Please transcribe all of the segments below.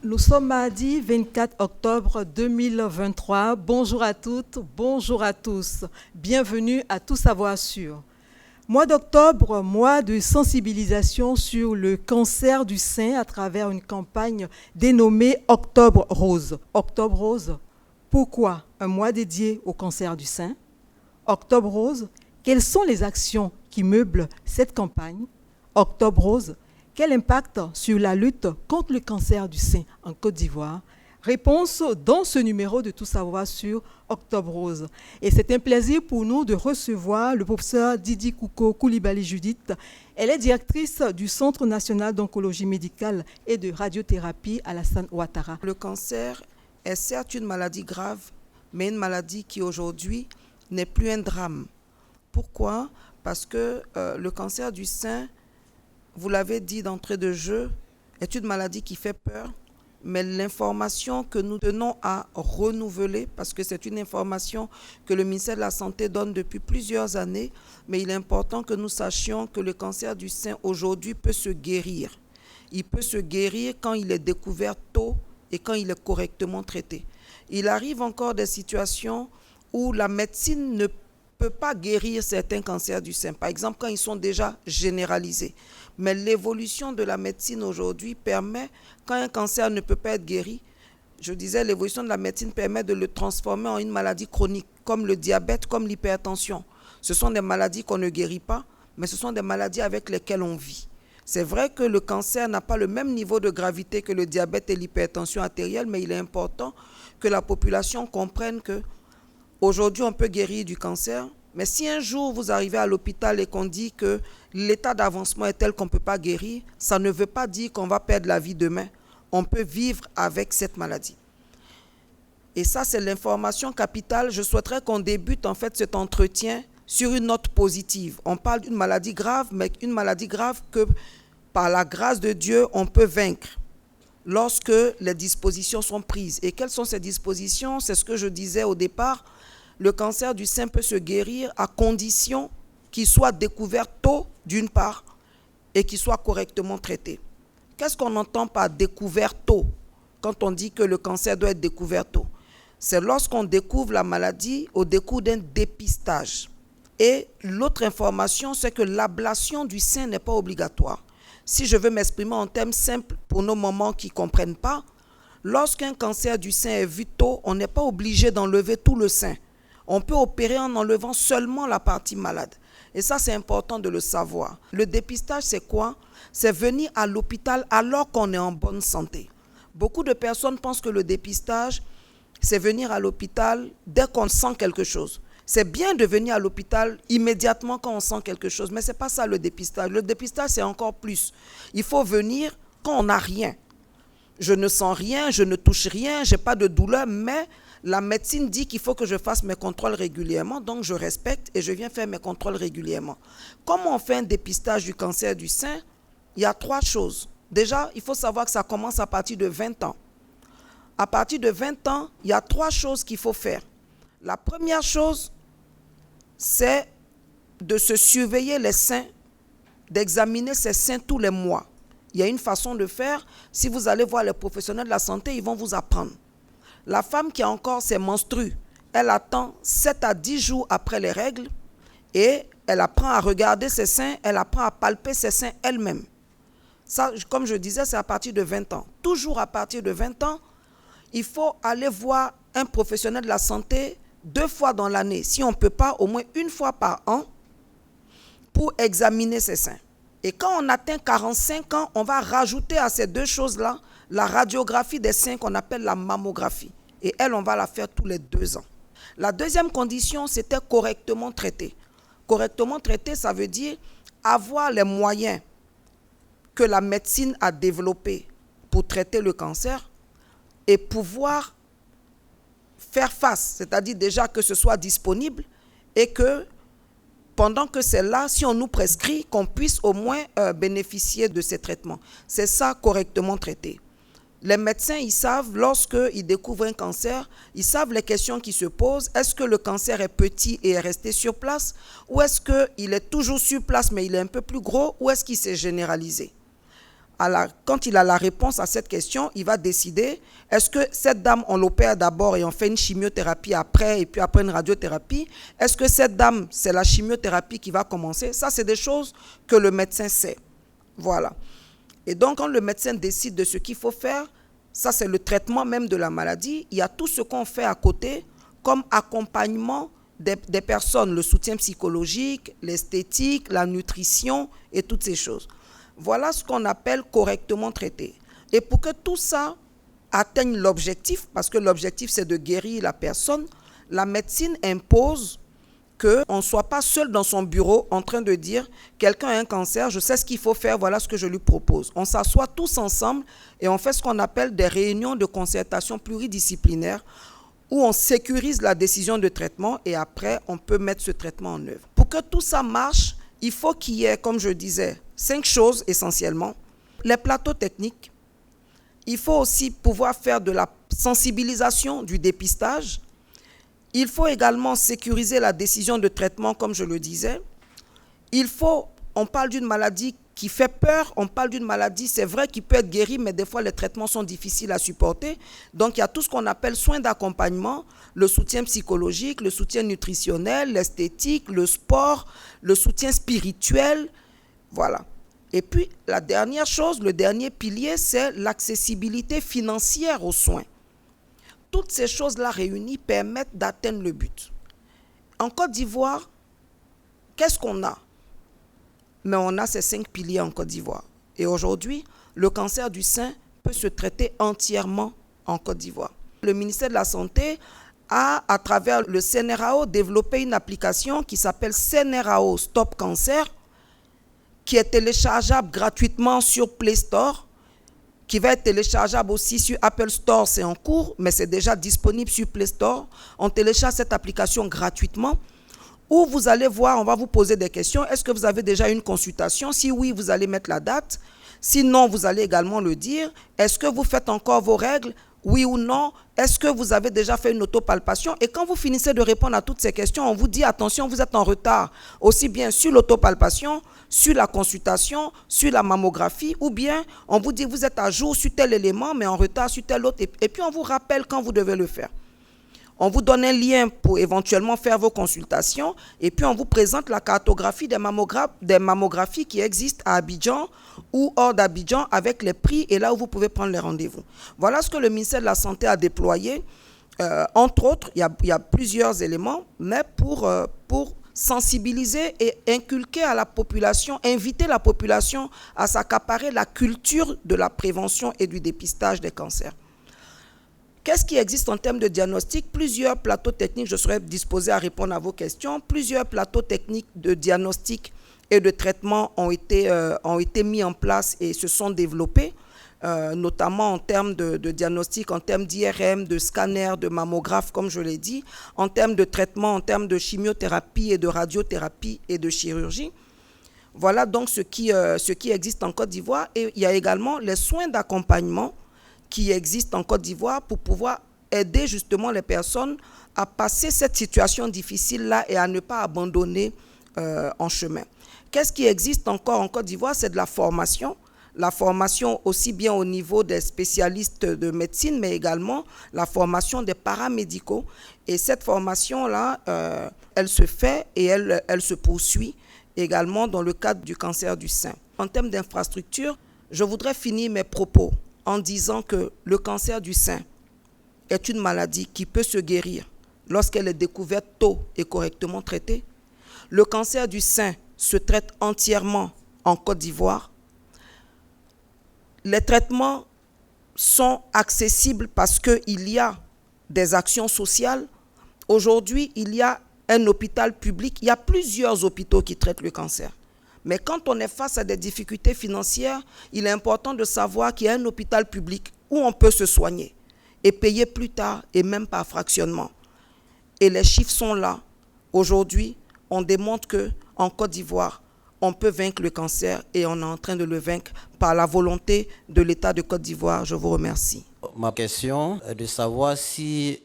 Nous sommes mardi 24 octobre 2023. Bonjour à toutes, bonjour à tous. Bienvenue à Tout Savoir Sûr. Mois d'octobre, mois de sensibilisation sur le cancer du sein à travers une campagne dénommée Octobre Rose. Octobre Rose, pourquoi un mois dédié au cancer du sein? Octobre Rose, quelles sont les actions qui meublent cette campagne? Octobre Rose, quel impact sur la lutte contre le cancer du sein en Côte d'Ivoire? Réponse dans ce numéro de Tout Savoir sur Octobre Rose. Et c'est un plaisir pour nous de recevoir le professeur Didi Kouko Koulibaly Judith. Elle est directrice du Centre national d'oncologie médicale et de radiothérapie Alassane Ouattara. Le cancer est certes une maladie grave, mais une maladie qui aujourd'hui n'est plus un drame. Pourquoi? Parce que le cancer du sein, vous l'avez dit d'entrée de jeu, est une maladie qui fait peur, mais l'information que nous tenons à renouveler, parce que c'est une information que le ministère de la Santé donne depuis plusieurs années, mais il est important que nous sachions que le cancer du sein aujourd'hui peut se guérir. Il peut se guérir quand il est découvert tôt et quand il est correctement traité. Il arrive encore des situations où la médecine ne peut pas guérir certains cancers du sein, par exemple quand ils sont déjà généralisés. Mais l'évolution de la médecine aujourd'hui permet, quand un cancer ne peut pas être guéri, je disais, l'évolution de la médecine permet de le transformer en une maladie chronique, comme le diabète, comme l'hypertension. Ce sont des maladies qu'on ne guérit pas, mais ce sont des maladies avec lesquelles on vit. C'est vrai que le cancer n'a pas le même niveau de gravité que le diabète et l'hypertension artérielle, mais il est important que la population comprenne que aujourd'hui on peut guérir du cancer. Mais si un jour vous arrivez à l'hôpital et qu'on dit que l'état d'avancement est tel qu'on ne peut pas guérir, ça ne veut pas dire qu'on va perdre la vie demain. On peut vivre avec cette maladie. Et ça, c'est l'information capitale. Je souhaiterais qu'on débute en fait cet entretien sur une note positive. On parle d'une maladie grave, mais une maladie grave que par la grâce de Dieu, on peut vaincre lorsque les dispositions sont prises. Et quelles sont ces dispositions? C'est ce que je disais au départ. Le cancer du sein peut se guérir à condition qu'il soit découvert tôt, d'une part, et qu'il soit correctement traité. Qu'est-ce qu'on entend par découvert tôt quand on dit que le cancer doit être découvert tôt? C'est lorsqu'on découvre la maladie au décours d'un dépistage. Et l'autre information, c'est que l'ablation du sein n'est pas obligatoire. Si je veux m'exprimer en termes simples pour nos mamans qui ne comprennent pas, lorsqu'un cancer du sein est vu tôt, on n'est pas obligé d'enlever tout le sein. On peut opérer en enlevant seulement la partie malade. Et ça, c'est important de le savoir. Le dépistage, c'est quoi? C'est venir à l'hôpital alors qu'on est en bonne santé. Beaucoup de personnes pensent que le dépistage, c'est venir à l'hôpital dès qu'on sent quelque chose. C'est bien de venir à l'hôpital immédiatement quand on sent quelque chose, mais ce n'est pas ça le dépistage. Le dépistage, c'est encore plus. Il faut venir quand on n'a rien. Je ne sens rien, je ne touche rien, je n'ai pas de douleur, mais la médecine dit qu'il faut que je fasse mes contrôles régulièrement, donc je respecte et je viens faire mes contrôles régulièrement. Comment on fait un dépistage du cancer du sein? Il y a 3 choses. Déjà, il faut savoir que ça commence à partir de 20 ans. À partir de 20 ans, il y a 3 choses qu'il faut faire. La première chose, c'est de se surveiller les seins, d'examiner ses seins tous les mois. Il y a une façon de faire. Si vous allez voir les professionnels de la santé, ils vont vous apprendre. La femme qui a encore ses menstrues, elle attend 7 à 10 jours après les règles et elle apprend à regarder ses seins, elle apprend à palper ses seins elle-même. Ça, comme je disais, c'est à partir de 20 ans. Toujours à partir de 20 ans, il faut aller voir un professionnel de la santé 2 fois dans l'année. Si on ne peut pas, au moins 1 fois par an pour examiner ses seins. Et quand on atteint 45 ans, on va rajouter à ces 2 choses-là la radiographie des seins qu'on appelle la mammographie. Et elle, on va la faire tous les 2 ans. La deuxième condition, c'était correctement traité. Correctement traité, ça veut dire avoir les moyens que la médecine a développés pour traiter le cancer et pouvoir faire face, c'est-à-dire déjà que ce soit disponible et que pendant que c'est là, si on nous prescrit, qu'on puisse au moins bénéficier de ces traitements. C'est ça, correctement traité. Les médecins, ils savent, lorsqu'ils découvrent un cancer, ils savent les questions qui se posent. Est-ce que le cancer est petit et est resté sur place? Ou est-ce qu'il est toujours sur place mais il est un peu plus gros? Ou est-ce qu'il s'est généralisé? quand il a la réponse à cette question, il va décider, est-ce que cette dame, on l'opère d'abord et on fait une chimiothérapie après, et puis après une radiothérapie? Est-ce que cette dame, c'est la chimiothérapie qui va commencer? Ça, c'est des choses que le médecin sait. Voilà. Et donc, quand le médecin décide de ce qu'il faut faire, ça, c'est le traitement même de la maladie. Il y a tout ce qu'on fait à côté comme accompagnement des personnes, le soutien psychologique, l'esthétique, la nutrition et toutes ces choses. Voilà ce qu'on appelle correctement traiter. Et pour que tout ça atteigne l'objectif, parce que l'objectif c'est de guérir la personne, la médecine impose qu'on ne soit pas seul dans son bureau en train de dire quelqu'un a un cancer, je sais ce qu'il faut faire, voilà ce que je lui propose. On s'assoit tous ensemble et on fait ce qu'on appelle des réunions de concertation pluridisciplinaire où on sécurise la décision de traitement et après on peut mettre ce traitement en œuvre. Pour que tout ça marche, il faut qu'il y ait, comme je disais, 5 choses essentiellement. Les plateaux techniques. Il faut aussi pouvoir faire de la sensibilisation, du dépistage. Il faut également sécuriser la décision de traitement, comme je le disais. On parle d'une maladie qui fait peur, on parle d'une maladie, c'est vrai, qui peut être guérie, mais des fois les traitements sont difficiles à supporter. Donc il y a tout ce qu'on appelle soins d'accompagnement, le soutien psychologique, le soutien nutritionnel, l'esthétique, le sport, le soutien spirituel, voilà. Et puis la dernière chose, le dernier pilier, c'est l'accessibilité financière aux soins. Toutes ces choses-là réunies permettent d'atteindre le but. En Côte d'Ivoire, qu'est-ce qu'on a? Mais on a ces 5 piliers en Côte d'Ivoire. Et aujourd'hui, le cancer du sein peut se traiter entièrement en Côte d'Ivoire. Le ministère de la Santé a, à travers le CNRAO, développé une application qui s'appelle CNRAO Stop Cancer, qui est téléchargeable gratuitement sur Play Store, qui va être téléchargeable aussi sur Apple Store, c'est en cours, mais c'est déjà disponible sur Play Store. On télécharge cette application gratuitement, où vous allez voir, on va vous poser des questions. Est-ce que vous avez déjà une consultation? Si oui, vous allez mettre la date. Sinon, vous allez également le dire. Est-ce que vous faites encore vos règles? Oui ou non? Est-ce que vous avez déjà fait une autopalpation? Et quand vous finissez de répondre à toutes ces questions, on vous dit, attention, vous êtes en retard, aussi bien sur l'autopalpation, sur la consultation, sur la mammographie, ou bien on vous dit, vous êtes à jour sur tel élément, mais en retard sur tel autre. Et puis on vous rappelle quand vous devez le faire. On vous donne un lien pour éventuellement faire vos consultations et puis on vous présente la cartographie des mammographies qui existent à Abidjan ou hors d'Abidjan avec les prix et là où vous pouvez prendre les rendez-vous. Voilà ce que le ministère de la Santé a déployé. Entre autres, il y a plusieurs éléments, mais pour sensibiliser et inculquer à la population, inviter la population à s'accaparer la culture de la prévention et du dépistage des cancers. Qu'est-ce qui existe en termes de diagnostic? Plusieurs plateaux techniques, je serai disposé à répondre à vos questions. Plusieurs plateaux techniques de diagnostic et de traitement ont été mis en place et se sont développés, notamment en termes de diagnostic, en termes d'IRM, de scanner, de mammographe, comme je l'ai dit, en termes de traitement, en termes de chimiothérapie et de radiothérapie et de chirurgie. Voilà donc ce qui existe en Côte d'Ivoire. Et il y a également les soins d'accompagnement qui existent en Côte d'Ivoire pour pouvoir aider justement les personnes à passer cette situation difficile-là et à ne pas abandonner en chemin. Qu'est-ce qui existe encore en Côte d'Ivoire? C'est de la formation aussi bien au niveau des spécialistes de médecine, mais également la formation des paramédicaux. Et cette formation-là, elle se fait et elle se poursuit également dans le cadre du cancer du sein. En termes d'infrastructure, je voudrais finir mes propos en disant que le cancer du sein est une maladie qui peut se guérir lorsqu'elle est découverte tôt et correctement traitée. Le cancer du sein se traite entièrement en Côte d'Ivoire. Les traitements sont accessibles parce qu'il y a des actions sociales. Aujourd'hui, il y a un hôpital public. Il y a plusieurs hôpitaux qui traitent le cancer. Mais quand on est face à des difficultés financières, il est important de savoir qu'il y a un hôpital public où on peut se soigner et payer plus tard et même par fractionnement. Et les chiffres sont là. Aujourd'hui, on démontre qu'en Côte d'Ivoire, on peut vaincre le cancer et on est en train de le vaincre par la volonté de l'État de Côte d'Ivoire. Je vous remercie. Ma question est de savoir si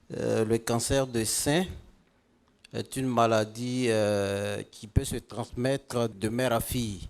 le cancer du sein est une maladie qui peut se transmettre de mère à fille.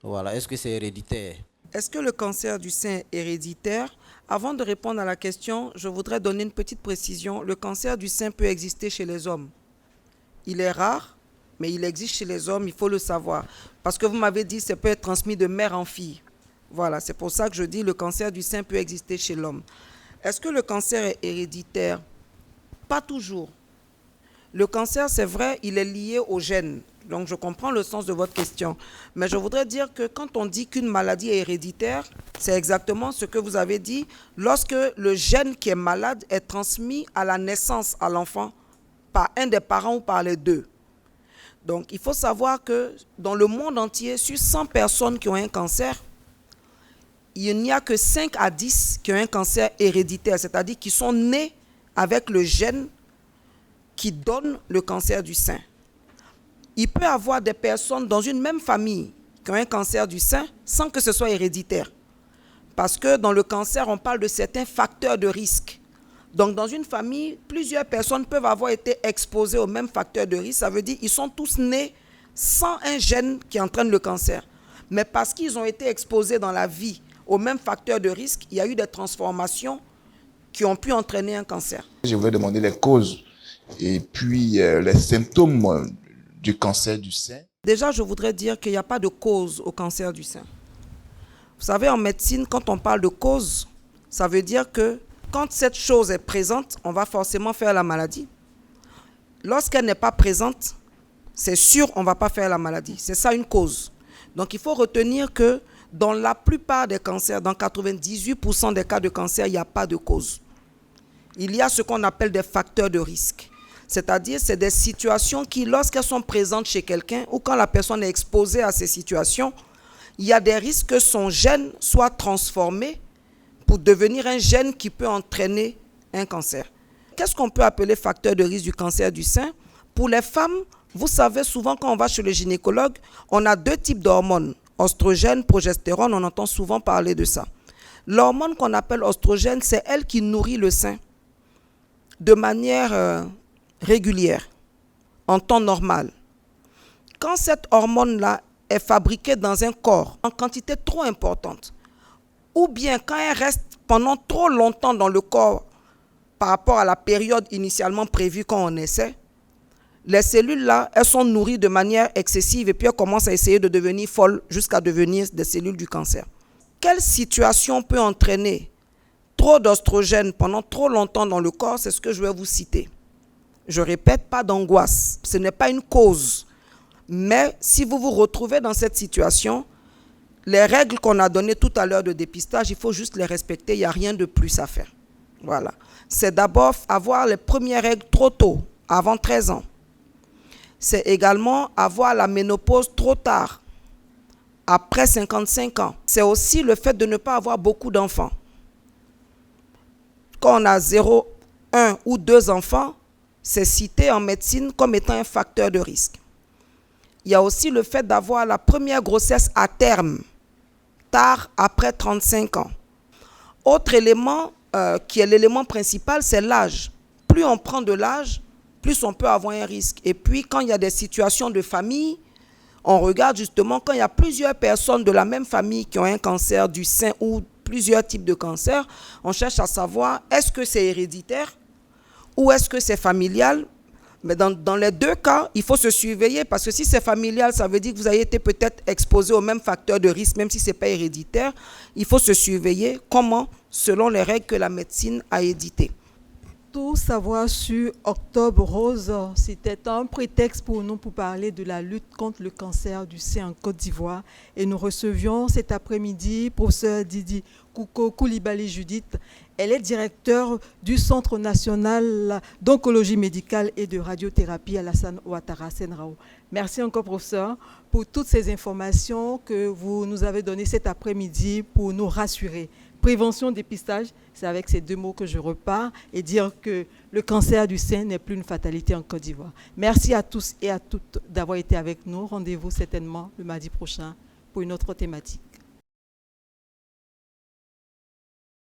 Voilà, est-ce que c'est héréditaire? Est-ce que le cancer du sein est héréditaire? Avant de répondre à la question, je voudrais donner une petite précision. Le cancer du sein peut exister chez les hommes. Il est rare, mais il existe chez les hommes, il faut le savoir. Parce que vous m'avez dit que ça peut être transmis de mère en fille. Voilà, c'est pour ça que je dis que le cancer du sein peut exister chez l'homme. Est-ce que le cancer est héréditaire? Pas toujours. Le cancer, c'est vrai, il est lié aux gènes. Donc, je comprends le sens de votre question. Mais je voudrais dire que quand on dit qu'une maladie est héréditaire, c'est exactement ce que vous avez dit. Lorsque le gène qui est malade est transmis à la naissance à l'enfant par un des parents ou par les deux. Donc, il faut savoir que dans le monde entier, sur 100 personnes qui ont un cancer, il n'y a que 5 à 10 qui ont un cancer héréditaire, c'est-à-dire qui sont nés avec le gène qui donne le cancer du sein. Il peut y avoir des personnes dans une même famille qui ont un cancer du sein sans que ce soit héréditaire. Parce que dans le cancer, on parle de certains facteurs de risque. Donc dans une famille, plusieurs personnes peuvent avoir été exposées aux mêmes facteurs de risque. Ça veut dire qu'ils sont tous nés sans un gène qui entraîne le cancer. Mais parce qu'ils ont été exposés dans la vie aux mêmes facteurs de risque, il y a eu des transformations qui ont pu entraîner un cancer. Je voulais demander les causes et puis les symptômes du cancer du sein. Déjà, je voudrais dire qu'il n'y a pas de cause au cancer du sein. Vous savez, en médecine, quand on parle de cause, ça veut dire que quand cette chose est présente, on va forcément faire la maladie. Lorsqu'elle n'est pas présente, c'est sûr, on ne va pas faire la maladie. C'est ça une cause. Donc, il faut retenir que dans la plupart des cancers, dans 98% des cas de cancer, il n'y a pas de cause. Il y a ce qu'on appelle des facteurs de risque. C'est-à-dire, c'est des situations qui, lorsqu'elles sont présentes chez quelqu'un ou quand la personne est exposée à ces situations, il y a des risques que son gène soit transformé pour devenir un gène qui peut entraîner un cancer. Qu'est-ce qu'on peut appeler facteur de risque du cancer du sein? Pour les femmes, vous savez, souvent quand on va chez le gynécologue, on a 2 types d'hormones, oestrogène, progestérone, on entend souvent parler de ça. L'hormone qu'on appelle oestrogène, c'est elle qui nourrit le sein de manière régulière, en temps normal. Quand cette hormone-là est fabriquée dans un corps en quantité trop importante, ou bien quand elle reste pendant trop longtemps dans le corps par rapport à la période initialement prévue quand on essaie, les cellules-là, elles sont nourries de manière excessive et puis elles commencent à essayer de devenir folles jusqu'à devenir des cellules du cancer. Quelle situation peut entraîner trop d'oestrogène pendant trop longtemps dans le corps? C'est ce que je vais vous citer. Je répète, pas d'angoisse. Ce n'est pas une cause. Mais si vous vous retrouvez dans cette situation, les règles qu'on a données tout à l'heure de dépistage, il faut juste les respecter. Il n'y a rien de plus à faire. Voilà. C'est d'abord avoir les premières règles trop tôt, avant 13 ans. C'est également avoir la ménopause trop tard, après 55 ans. C'est aussi le fait de ne pas avoir beaucoup d'enfants. Quand on a 0, 1 ou 2 enfants, c'est cité en médecine comme étant un facteur de risque. Il y a aussi le fait d'avoir la première grossesse à terme, tard après 35 ans. Autre élément qui est l'élément principal, c'est l'âge. Plus on prend de l'âge, plus on peut avoir un risque. Et puis, quand il y a des situations de famille, on regarde justement quand il y a plusieurs personnes de la même famille qui ont un cancer du sein ou plusieurs types de cancers, on cherche à savoir est-ce que c'est héréditaire ou est-ce que c'est familial. Mais dans les 2 cas, il faut se surveiller parce que si c'est familial, ça veut dire que vous avez été peut-être exposé aux mêmes facteurs de risque, même si ce n'est pas héréditaire. Il faut se surveiller. Comment? Selon les règles que la médecine a éditées. Tout savoir sur Octobre Rose, c'était un prétexte pour nous pour parler de la lutte contre le cancer du sein en Côte d'Ivoire. Et nous recevions cet après-midi professeur Didi Koulibaly Judith. Elle est directeure du Centre national d'oncologie médicale et de radiothérapie Alassane Ouattara Senrao. Merci encore, professeur, pour toutes ces informations que vous nous avez données cet après-midi pour nous rassurer. Prévention, dépistage, c'est avec ces 2 mots que je repars et dire que le cancer du sein n'est plus une fatalité en Côte d'Ivoire. Merci à tous et à toutes d'avoir été avec nous. Rendez-vous certainement le mardi prochain pour une autre thématique.